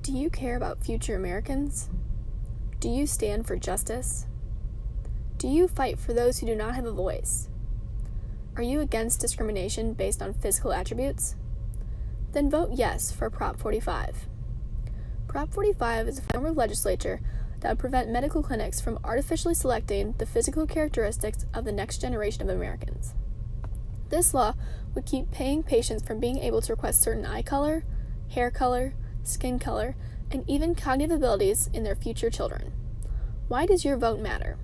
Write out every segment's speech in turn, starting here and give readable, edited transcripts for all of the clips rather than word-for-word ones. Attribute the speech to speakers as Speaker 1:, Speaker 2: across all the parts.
Speaker 1: Do you care about future Americans? Do you stand for justice? Do you fight for those who do not have a voice? Are you against discrimination based on physical attributes? Then vote yes for Prop 45. Prop 45 is a form of legislature that would prevent medical clinics from artificially selecting the physical characteristics of the next generation of Americans. This law would keep paying patients from being able to request certain eye color, hair color, skin color, and even cognitive abilities in their future children. Why does your vote matter?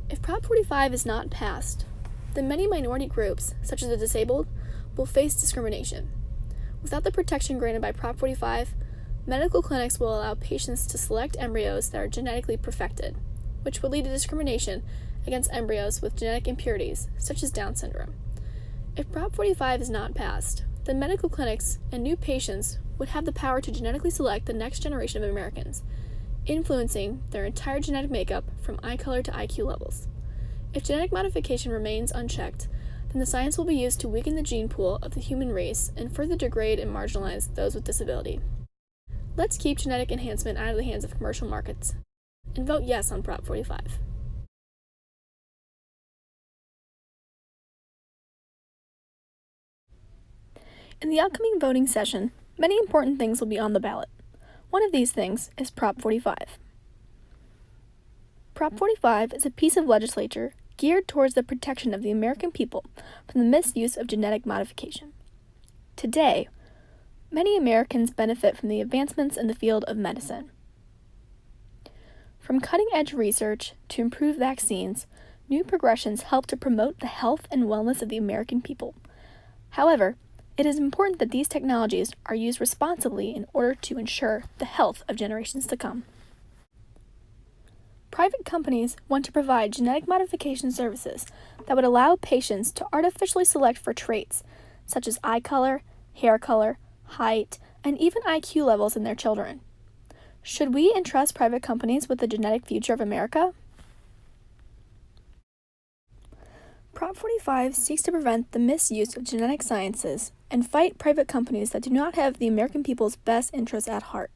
Speaker 1: If Prop 45 is not passed, then many minority groups, such as the disabled, will face discrimination. Without the protection granted by Prop 45, medical clinics will allow patients to select embryos that are genetically perfected, which would lead to discrimination against embryos with genetic impurities, such as Down syndrome. If Prop 45 is not passed, then medical clinics and new patients would have the power to genetically select the next generation of Americans, influencing their entire genetic makeup from eye color to IQ levels. If genetic modification remains unchecked, then the science will be used to weaken the gene pool of the human race and further degrade and marginalize those with disability. Let's keep genetic enhancement out of the hands of commercial markets, and vote yes on Prop 45. In the upcoming voting session, many important things will be on the ballot. One of these things is Prop 45. Prop 45 is a piece of legislature geared towards the protection of the American people from the misuse of genetic modification. Today, many Americans benefit from the advancements in the field of medicine. From cutting-edge research to improved vaccines, new progressions help to promote the health and wellness of the American people. However, it is important that these technologies are used responsibly in order to ensure the health of generations to come. Private companies want to provide genetic modification services that would allow patients to artificially select for traits such as eye color, hair color, height, and even IQ levels in their children. Should we entrust private companies with the genetic future of America? Prop 45 seeks to prevent the misuse of genetic sciences and fight private companies that do not have the American people's best interests at heart.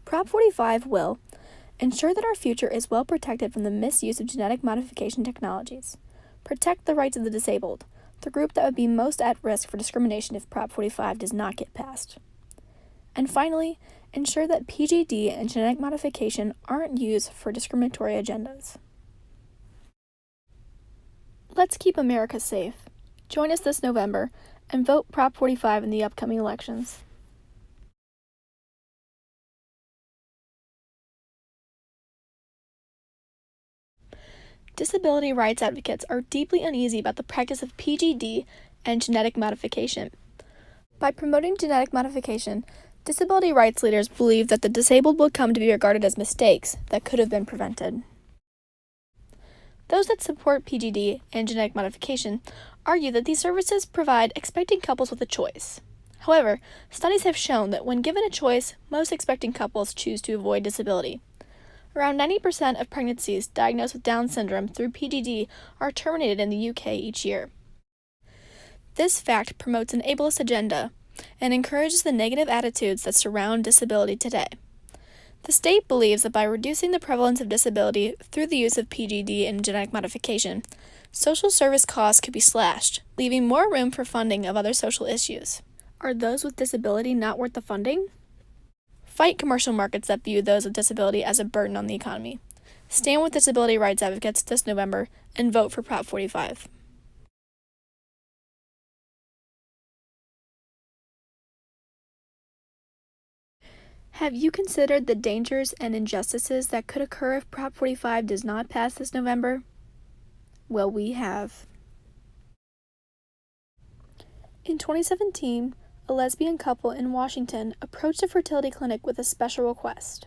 Speaker 1: Prop 45 will ensure that our future is well protected from the misuse of genetic modification technologies, protect the rights of the disabled, the group that would be most at risk for discrimination if Prop 45 does not get passed, and finally, ensure that PGD and genetic modification aren't used for discriminatory agendas. Let's keep America safe. Join us this November and vote Prop 45 in the upcoming elections. Disability rights advocates are deeply uneasy about the practice of PGD and genetic modification. By promoting genetic modification, disability rights leaders believe that the disabled will come to be regarded as mistakes that could have been prevented. Those that support PGD and genetic modification argue that these services provide expecting couples with a choice. However, studies have shown that when given a choice, most expecting couples choose to avoid disability. Around 90% of pregnancies diagnosed with Down syndrome through PGD are terminated in the UK each year. This fact promotes an ableist agenda and encourages the negative attitudes that surround disability today. The state believes that by reducing the prevalence of disability through the use of PGD and genetic modification, social service costs could be slashed, leaving more room for funding of other social issues. Are those with disability not worth the funding? Fight commercial markets that view those with disability as a burden on the economy. Stand with disability rights advocates this November and vote for Prop 45. Have you considered the dangers and injustices that could occur if Prop 45 does not pass this November? Well, we have. In 2017, a lesbian couple in Washington approached a fertility clinic with a special request.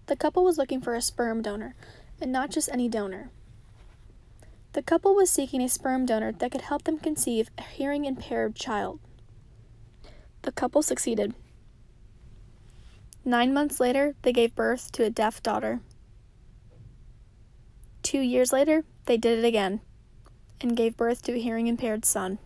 Speaker 1: The couple was looking for a sperm donor, and not just any donor. The couple was seeking a sperm donor that could help them conceive a hearing-impaired child. The couple succeeded. 9 months later, they gave birth to a deaf daughter. 2 years later, they did it again and gave birth to a hearing-impaired son.